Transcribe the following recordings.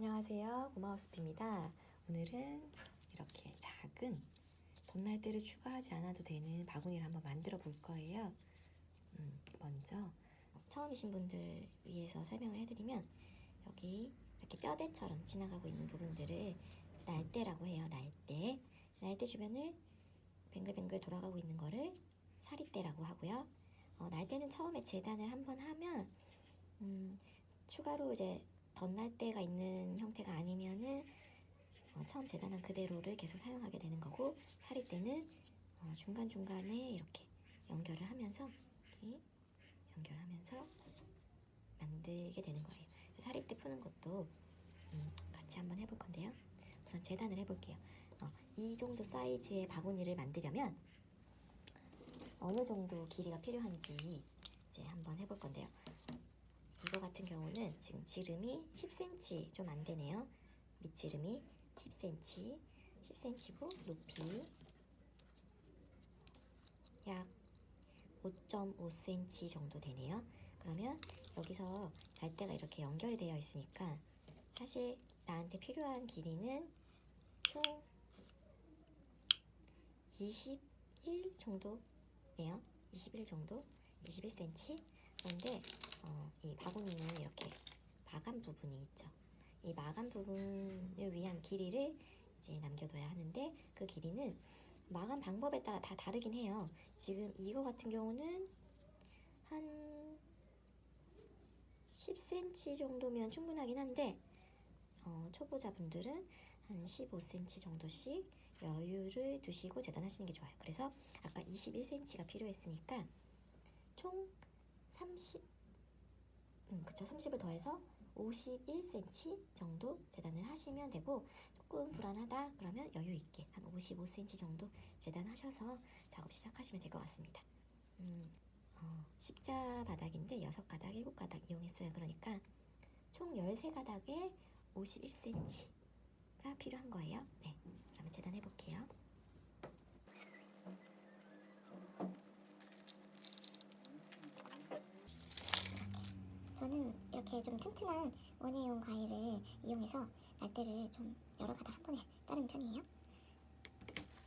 안녕하세요, 고마워숲입니다. 오늘은 이렇게 작은 덧날대를 추가하지 않아도 되는 바구니를 한번 만들어 볼 거예요. 먼저 처음이신 분들 위해서 설명을 해드리면, 여기 이렇게 뼈대처럼 지나가고 있는 부분들을 날대라고 해요. 날대 주변을 뱅글뱅글 돌아가고 있는 거를 사리대라고 하고요. 날대는 처음에 재단을 한번 하면 추가로 이제 덧날대가 있는 형태가 아니면은 처음 재단한 그대로를 계속 사용하게 되는 거고, 사리대는 중간중간에 이렇게 연결을 하면서 만들게 되는 거예요. 사리대 푸는 것도 같이 한번 해볼 건데요. 우선 재단을 해볼게요. 이 정도 사이즈의 바구니를 만들려면 어느 정도 길이가 필요한지 이제 한번 해볼 건데요. 이거 같은 경우는 지금 지름이 10cm 좀 안 되네요. 밑지름이 10cm고 높이 약 5.5cm 정도 되네요. 그러면 여기서 날대가 이렇게 연결이 되어 있으니까 사실 나한테 필요한 길이는 총 21 정도네요. 21 정도? 21cm? 그런데 이 바구니는 이렇게 마감 부분이 있죠. 이 마감 부분을 위한 길이를 이제 남겨둬야 하는데, 그 길이는 마감 방법에 따라 다 다르긴 해요. 지금 이거 같은 경우는 한 10cm 정도면 충분하긴 한데, 초보자분들은 한 15cm 정도씩 여유를 두시고 재단하시는 게 좋아요. 그래서 아까 21cm가 필요했으니까 총 30을 더해서 51cm 정도 재단을 하시면 되고, 조금 불안하다 그러면 여유 있게 한 55cm 정도 재단하셔서 작업 시작하시면 될 것 같습니다. 십자 바닥인데 6가닥, 7가닥 이용했어요. 그러니까 총 13가닥에 51cm가 필요한 거예요. 네, 그러면 재단해 볼게요. 저는 이렇게 좀 튼튼한 원예용 가위를 이용해서 날대를 좀 여러 가닥 한 번에 자르는 편이에요.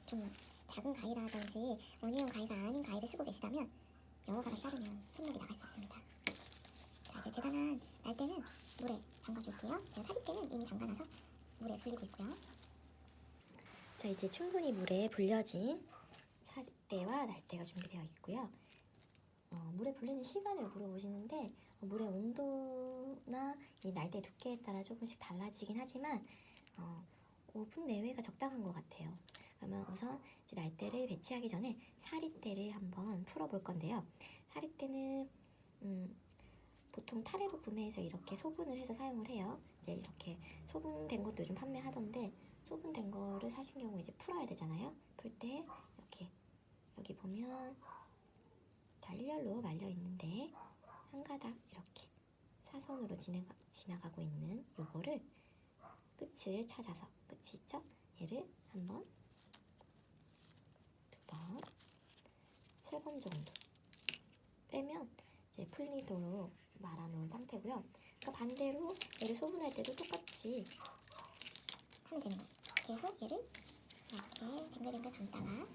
좀 작은 가위라든지 원예용 가위가 아닌 가위를 쓰고 계시다면 여러 가닥 자르면 손목이 나갈 수 있습니다. 자, 이제 재단한 날대는 물에 담가줄게요. 제가 사리대는 이미 담가놔서 물에 불리고 있고요. 자, 이제 충분히 물에 불려진 사리대와 날대가 준비되어 있고요. 물에 불리는 시간을 물어보시는데, 물의 온도나 이 날대 두께에 따라 조금씩 달라지긴 하지만 5분 내외가 적당한 것 같아요. 그러면 우선 이제 날대를 배치하기 전에 사리대를 한번 풀어볼 건데요. 사리대는 보통 타레로 구매해서 이렇게 소분을 해서 사용을 해요. 이제 이렇게 소분된 것도 요즘 판매하던데, 소분된 거를 사신 경우 이제 풀어야 되잖아요. 풀 때 이렇게 여기 보면 달렬로 말려 있는데 한 가닥 이렇게 사선으로 지나가고 있는 요거를 끝을 찾아서, 끝이 있죠? 얘를 한 번, 두 번, 3번 정도 빼면 이제 풀리도록 말아놓은 상태고요. 그러니까 반대로 얘를 소분할 때도 똑같이 하면 되는 거예요. 계속 얘를 이렇게 뱅글뱅글 감다가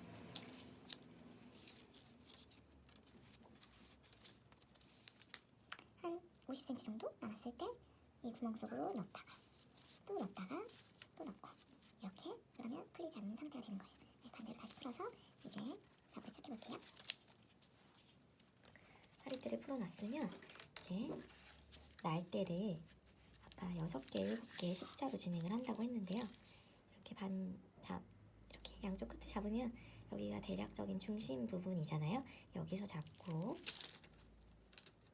한 50cm 정도 남았을 때 이 구멍 속으로 넣었다가 또 넣었다가 또 넣고, 이렇게 그러면 풀리지 않는 상태가 되는 거예요. 네, 반대로 다시 풀어서 이제 작업 시작해 볼게요. 사리대를 풀어놨으면 이제 날대를 아까 6개, 7개 십자로 진행을 한다고 했는데요. 이렇게 이렇게 양쪽 끝에 잡으면 여기가 대략적인 중심 부분이잖아요. 여기서 잡고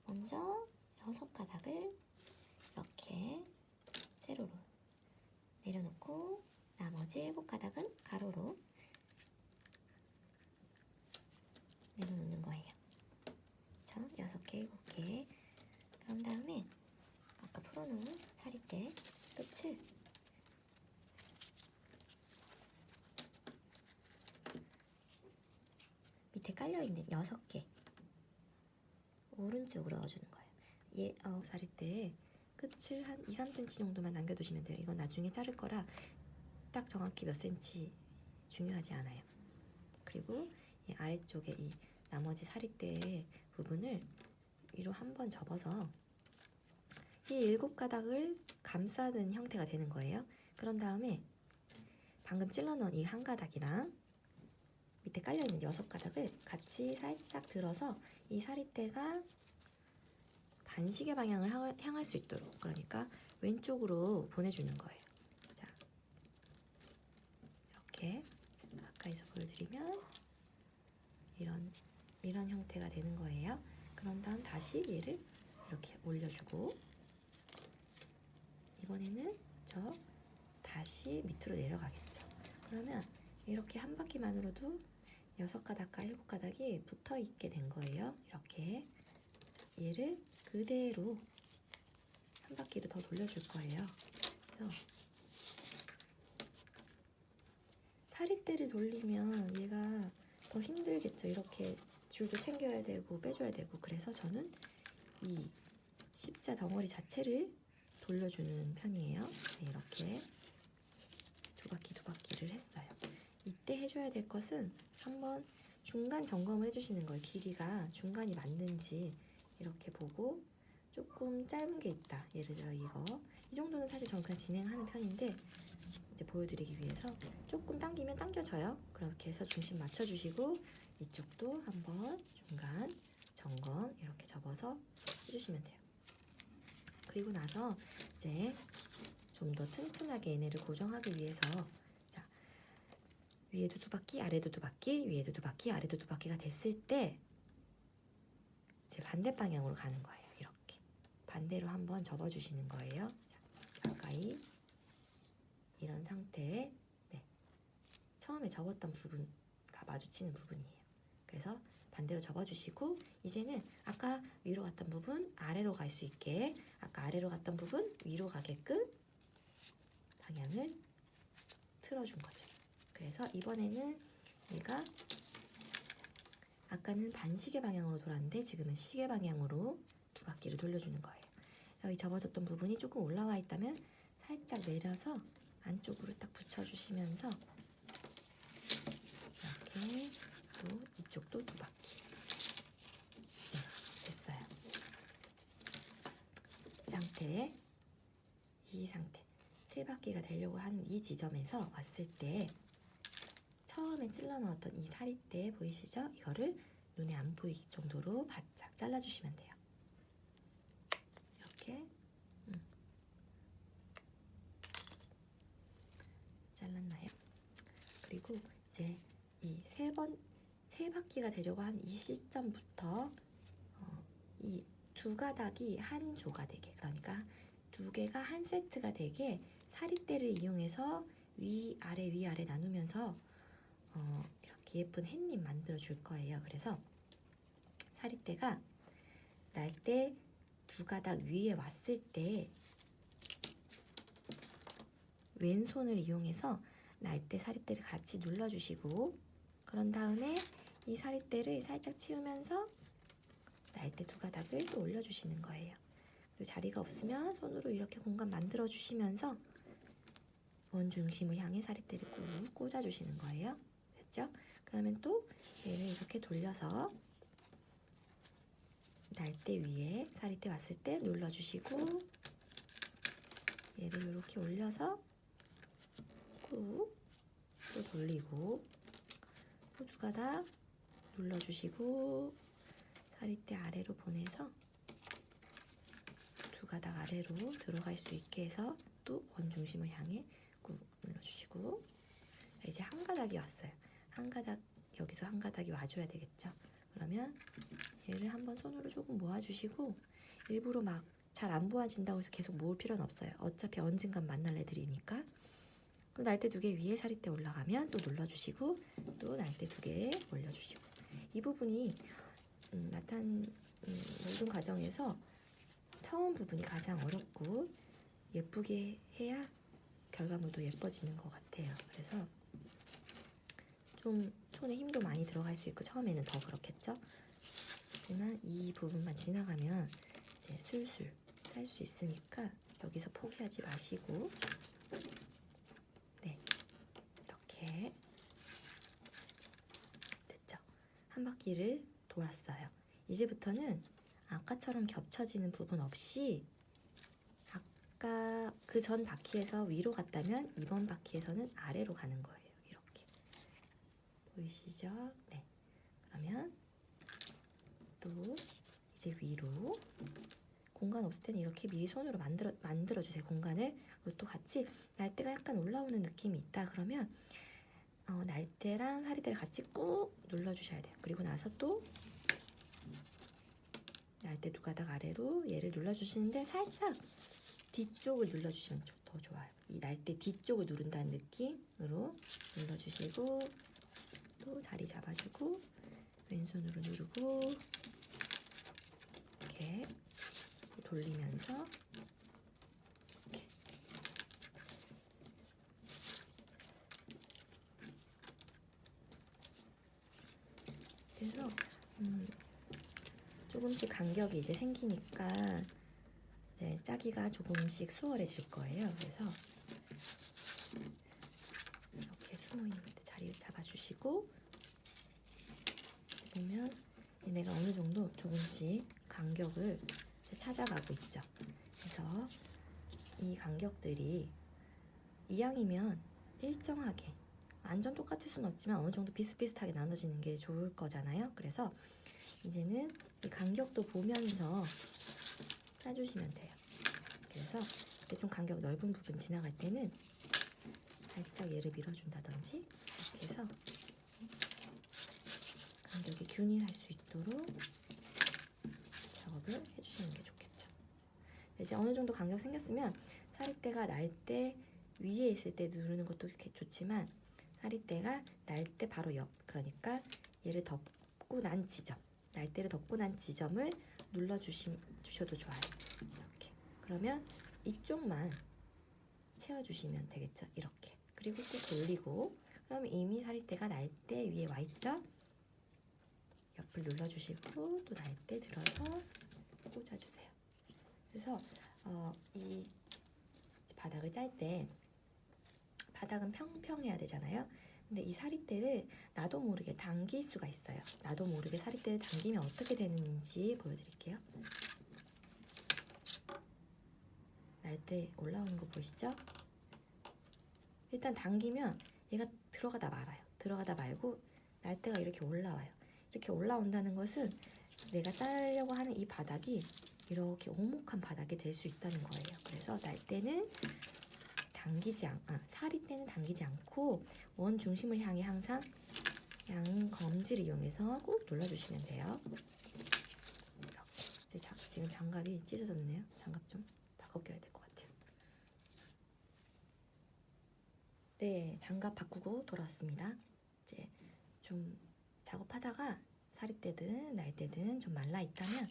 먼저 6가닥을 이렇게 세로로 내려놓고, 나머지 7가닥은 가로로 내려놓는 거예요. 그렇죠? 6개, 7개. 그런 다음에 아까 풀어놓은 사리대 끝을 밑에 깔려있는 6개 오른쪽으로 넣어주는 거예요. 사리대 끝을 한 2-3cm 정도만 남겨두시면 돼요. 이건 나중에 자를 거라 딱 정확히 몇 cm 중요하지 않아요. 그리고 이 아래쪽에 이 나머지 사리대 부분을 위로 한번 접어서 이 7가닥을 감싸는 형태가 되는 거예요. 그런 다음에 방금 찔러 넣은 이 한 가닥이랑 밑에 깔려있는 6가닥을 같이 살짝 들어서 이 사리대가 반시계 방향을 향할 수 있도록, 그러니까 왼쪽으로 보내주는 거예요. 자, 이렇게 가까이서 보여드리면 이런 형태가 되는 거예요. 그런 다음 다시 얘를 이렇게 올려주고, 이번에는 저 다시 밑으로 내려가겠죠. 그러면 이렇게 한 바퀴만으로도 6가닥과 7가닥이 붙어 있게 된 거예요. 이렇게 얘를 그대로 한 바퀴를 더 돌려줄 거예요. 그래서 사리대를 돌리면 얘가 더 힘들겠죠. 이렇게 줄도 챙겨야 되고 빼줘야 되고. 그래서 저는 이 십자 덩어리 자체를 돌려주는 편이에요. 네, 이렇게 두 바퀴를 했어요. 이때 해줘야 될 것은 한번 중간 점검을 해주시는 거예요. 길이가 중간이 맞는지 이렇게 보고, 조금 짧은 게 있다, 예를 들어 이 정도는 사실 저는 그냥 진행하는 편인데, 이제 보여드리기 위해서 조금 당기면 당겨져요. 그렇게 해서 중심 맞춰주시고, 이쪽도 한번 중간 점검 이렇게 접어서 해주시면 돼요. 그리고 나서 이제 좀 더 튼튼하게 얘네를 고정하기 위해서, 자, 위에도 2바퀴, 아래도 2바퀴, 위에도 2바퀴, 아래도 2바퀴가 됐을 때 이제 반대 방향으로 가는 거예요. 이렇게 반대로 한번 접어주시는 거예요. 자, 가까이 이런 상태에, 네, 처음에 접었던 부분과 마주치는 부분이에요. 그래서 반대로 접어주시고, 이제는 아까 위로 갔던 부분 아래로 갈 수 있게, 아까 아래로 갔던 부분 위로 가게끔 방향을 틀어준 거죠. 그래서 이번에는 얘가 아까는 반시계 방향으로 돌았는데 지금은 시계 방향으로 2바퀴를 돌려주는 거예요. 여기 접어졌던 부분이 조금 올라와 있다면 살짝 내려서 안쪽으로 딱 붙여주시면서 이렇게, 또 이쪽도 2바퀴. 네, 됐어요. 이 상태 3바퀴가 되려고 하는 이 지점에서 왔을 때 처음에 찔러 넣었던 이 사리대 보이시죠? 이거를 눈에 안 보이기 정도로 바짝 잘라주시면 돼요. 이렇게 잘랐나요? 그리고 이제 이 3바퀴가 되려고 한 이 시점부터 이 2가닥이 한 조가 되게, 그러니까 2개가 한 세트가 되게 사리대를 이용해서 위아래 나누면서 이렇게 예쁜 햇님 만들어 줄 거예요. 그래서 사리대가 날대 2가닥 위에 왔을 때 왼손을 이용해서 날대 사리대를 같이 눌러주시고, 그런 다음에 이 사리대를 살짝 치우면서 날대 2가닥을 또 올려주시는 거예요. 그리고 자리가 없으면 손으로 이렇게 공간 만들어 주시면서 원중심을 향해 사리대를 꾹 꽂아주시는 거예요. 됐죠? 그러면 또 얘를 이렇게 돌려서 날대 위에 사리대 왔을 때 눌러주시고, 얘를 이렇게 올려서 꾹 또 돌리고, 또 2가닥 눌러주시고, 사리대 아래로 보내서 2가닥 아래로 들어갈 수 있게 해서 또 원중심을 향해 꾹 눌러주시고, 이제 한 가닥이 왔어요. 한 가닥, 여기서 한 가닥이 와줘야 되겠죠. 그러면 얘를 한번 손으로 조금 모아주시고, 일부러 막 잘 안 모아진다고 해서 계속 모을 필요는 없어요. 어차피 언젠간 만날 애들이니까. 또 날대 2개 위에 사리대 올라가면 또 눌러주시고, 또 날대 2개 올려주시고. 이 부분이 모든 과정에서 처음 부분이 가장 어렵고 예쁘게 해야 결과물도 예뻐지는 것 같아요. 그래서 좀 손에 힘도 많이 들어갈 수 있고 처음에는 더 그렇겠죠? 하지만 이 부분만 지나가면 이제 술술 짤 수 있으니까 여기서 포기하지 마시고, 네, 이렇게 됐죠? 한 바퀴를 돌았어요. 이제부터는 아까처럼 겹쳐지는 부분 없이, 아까 그 전 바퀴에서 위로 갔다면 이번 바퀴에서는 아래로 가는 거예요. 이렇게 보이시죠? 네. 그러면 또 이제 위로, 공간 없을 때는 이렇게 미리 손으로 만들어 주세요. 공간을. 그리고 또 같이 날대가 약간 올라오는 느낌이 있다 그러면 날대랑 사리대를 같이 꾹 눌러 주셔야 돼요. 그리고 나서 또 날대 두 가닥 아래로 얘를 눌러 주시는데 살짝 뒤쪽을 눌러 주시면 더 좋아요. 이 날대 뒤쪽을 누른다는 느낌으로 눌러 주시고, 또 자리 잡아주고 왼손으로 누르고 이렇게 돌리면서 이렇게. 그래서 조금씩 간격이 이제 생기니까 이제 짜기가 조금씩 수월해질 거예요. 그래서 이렇게 숨어있는 데 자리 잡아주시고, 보면 얘네가 어느 정도 조금씩 간격을 찾아가고 있죠. 그래서 이 간격들이 이왕이면 일정하게, 완전 똑같을 수는 없지만 어느 정도 비슷비슷하게 나눠지는 게 좋을 거잖아요. 그래서 이제는 이 간격도 보면서 짜주시면 돼요. 그래서 이렇게 좀 간격 넓은 부분 지나갈 때는 살짝 얘를 밀어준다든지 이렇게 해서 간격이 균일할 수 있도록 작업을 해주시는 게 좋겠죠. 이제 어느 정도 간격 생겼으면 사리대가 날대 위에 있을 때 누르는 것도 좋지만, 사리대가 날대 바로 옆, 그러니까 얘를 덮고 난 지점, 날대를 덮고 난 지점을 눌러주셔도 좋아요. 이렇게. 그러면 이쪽만 채워주시면 되겠죠. 이렇게. 그리고 또 돌리고, 그러면 이미 사리대가 날대 위에 와 있죠. 옆을 눌러주시고 또 날대 들어서 꽂아주세요. 그래서 이 바닥을 짤 때 바닥은 평평해야 되잖아요. 근데 이 사리대를 나도 모르게 당길 수가 있어요. 나도 모르게 사리대를 당기면 어떻게 되는지 보여드릴게요. 날대 올라오는 거 보이시죠? 일단 당기면 얘가 들어가다 말아요. 들어가다 말고 날대가 이렇게 올라와요. 이렇게 올라온다는 것은 내가 짜려고 하는 이 바닥이 이렇게 오목한 바닥이 될 수 있다는 거예요. 그래서 날대는 사리대는 당기지 않고 원 중심을 향해 항상 양 검지를 이용해서 꾹 눌러주시면 돼요. 이렇게. 지금 장갑이 찢어졌네요. 장갑 좀 바꿔 껴야 될 것 같아요. 네, 장갑 바꾸고 돌아왔습니다. 이제 좀 작업하다가 사리대든 날대든 좀 말라 있다면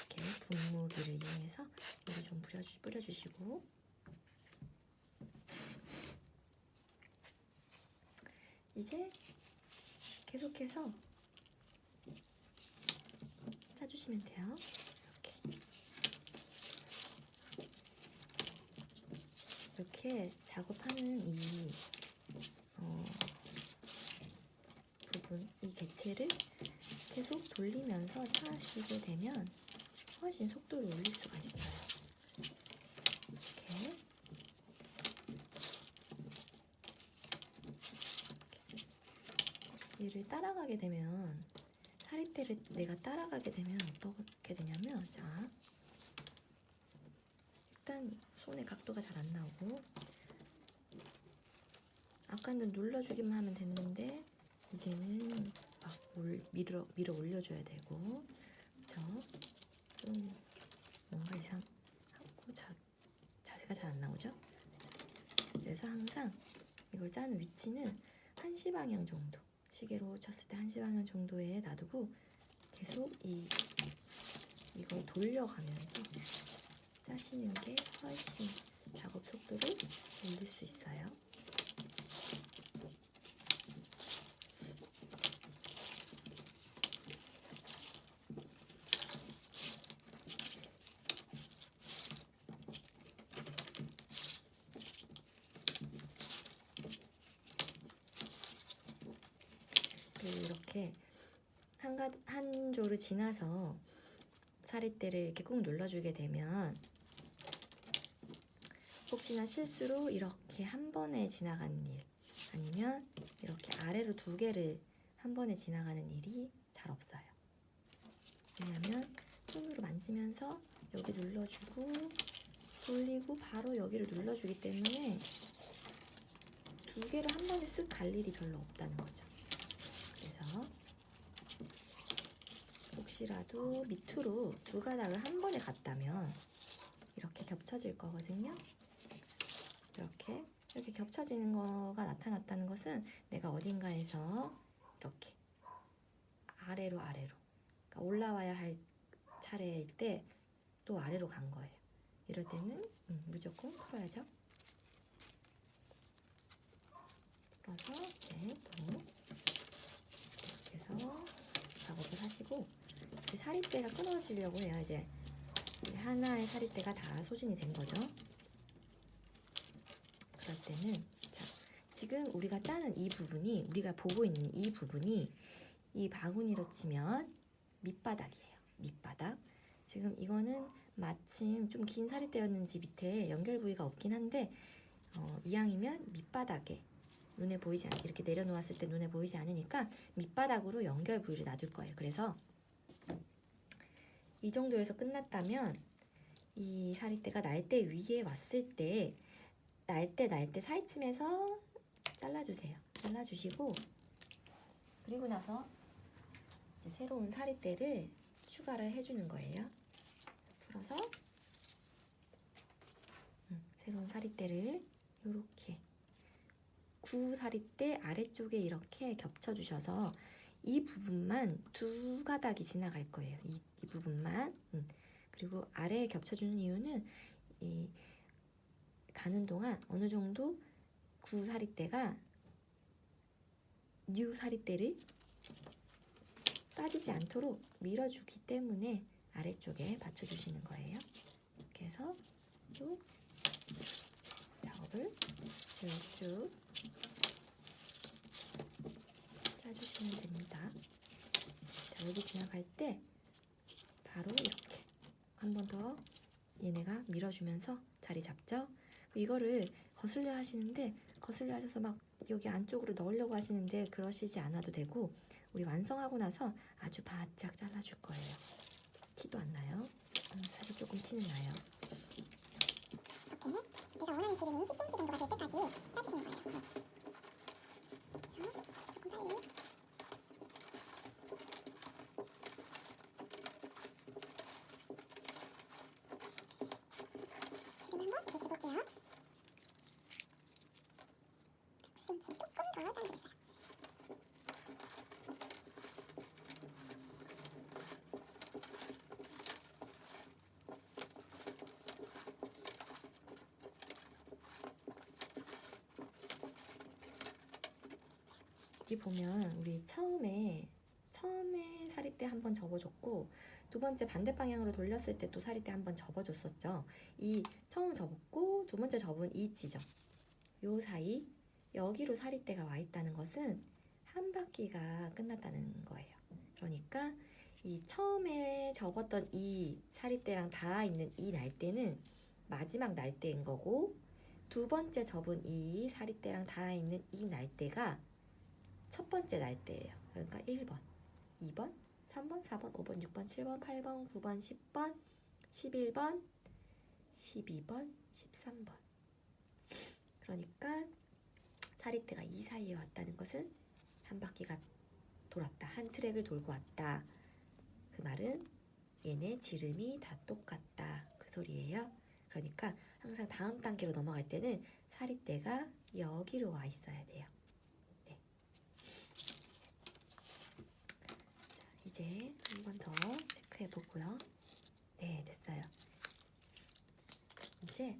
이렇게 분무기를 이용해서 물을 좀 뿌려주시고, 이제 계속해서 짜주시면 돼요. 이렇게 작업하는 이 부분, 이 개체를 계속 돌리면서 짜시게 되면 훨씬 속도를 올릴 수가 있어요. 이렇게. 얘를 따라가게 되면, 사리대를 내가 따라가게 되면 어떻게 되냐면, 자, 일단 손의 각도가 잘 안 나오고, 아까는 눌러주기만 하면 됐는데 이제는 막 밀어 올려줘야 되고, 그쵸? 좀 뭔가 이상하고 자세가 잘 안 나오죠? 그래서 항상 이걸 짜는 위치는 1시 방향 정도, 시계로 쳤을 때 1시 방향 정도에 놔두고 계속 이걸 돌려가면서 짜시는 게 훨씬 작업 속도를 올릴 수 있어요. 한 조를 지나서 사릿대를 이렇게 꾹 눌러주게 되면 혹시나 실수로 이렇게 한 번에 지나가는 일 아니면 이렇게 아래로 두 개를 한 번에 지나가는 일이 잘 없어요. 왜냐하면 손으로 만지면서 여기 눌러주고 돌리고 바로 여기를 눌러주기 때문에 두 개를 한 번에 쓱 갈 일이 별로 없다는 거죠. 그래서 혹시라도 밑으로 두 가닥을 한 번에 갔다면 이렇게 겹쳐질 거거든요. 이렇게 겹쳐지는 거가 나타났다는 것은 내가 어딘가에서 이렇게 아래로 그러니까 올라와야 할 차례일 때 또 아래로 간 거예요. 이럴 때는 무조건 풀어야죠. 풀어서 이제 또 이렇게 해서 작업을 하시고 사릿대가 끊어지려고 해요. 이제 하나의 사릿대가 다 소진이 된 거죠. 그럴 때는 자, 지금 우리가 짜는 이 부분이 우리가 보고 있는 이 부분이 이 바구니로 치면 밑바닥이에요. 밑바닥. 지금 이거는 마침 좀 긴 사릿대였는지 밑에 연결 부위가 없긴 한데 이왕이면 밑바닥에 눈에 보이지 않게 이렇게 내려놓았을 때 눈에 보이지 않으니까 밑바닥으로 연결 부위를 놔둘 거예요. 그래서 이 정도에서 끝났다면 이 사릿대가 날대 위에 왔을 때 날대 사이쯤에서 잘라주세요. 잘라주시고 그리고 나서 이제 새로운 사릿대를 추가를 해주는 거예요. 풀어서 새로운 사릿대를 이렇게 구사릿대 아래쪽에 이렇게 겹쳐주셔서 이 부분만 두 가닥이 지나갈 거예요. 이 부분만. 그리고 아래에 겹쳐주는 이유는 이 가는 동안 어느 정도 구사릿대가 뉴사릿대를 빠지지 않도록 밀어주기 때문에 아래쪽에 받쳐주시는 거예요. 이렇게 해서 또 작업을 쭉쭉 짜주시면 됩니다. 자, 여기 지나갈 때 바로 이렇게 한 번 더 얘네가 밀어주면서 자리 잡죠. 이거를 거슬려 하시는데 거슬려 하셔서 막 여기 안쪽으로 넣으려고 하시는데 그러시지 않아도 되고 우리 완성하고 나서 아주 바짝 잘라줄 거예요. 티도 안 나요. 사실 조금 티는 나요. 이렇게 내가 원하는 지름이 10cm 정도가 될 때까지 짜주시는 거예요. 조금 빨리. 지금 한번 이렇게 볼게요. 9cm 조금 더 잘라주세요. 여기 보면 우리 처음에 사릿대 한번 접어줬고 두 번째 반대 방향으로 돌렸을 때 또 사릿대 한번 접어줬었죠. 이 처음 접었고 두 번째 접은 이 지점 요 사이 여기로 사릿대가 와 있다는 것은 한 바퀴가 끝났다는 거예요. 그러니까 이 처음에 접었던 이 사릿대랑 닿아 있는 이 날대는 마지막 날대인 거고 두 번째 접은 이 사릿대랑 닿아 있는 이 날대가 첫 번째 날대예요. 그러니까 1번, 2번, 3번, 4번, 5번, 6번, 7번, 8번, 9번, 10번, 11번, 12번, 13번. 그러니까 사릿대가 이 사이에 왔다는 것은 한 바퀴가 돌았다. 한 트랙을 돌고 왔다. 그 말은 얘네 지름이 다 똑같다. 그 소리예요. 그러니까 항상 다음 단계로 넘어갈 때는 사릿대가 여기로 와 있어야 돼요. 이제 한 번 더 체크해 보고요. 네, 됐어요. 이제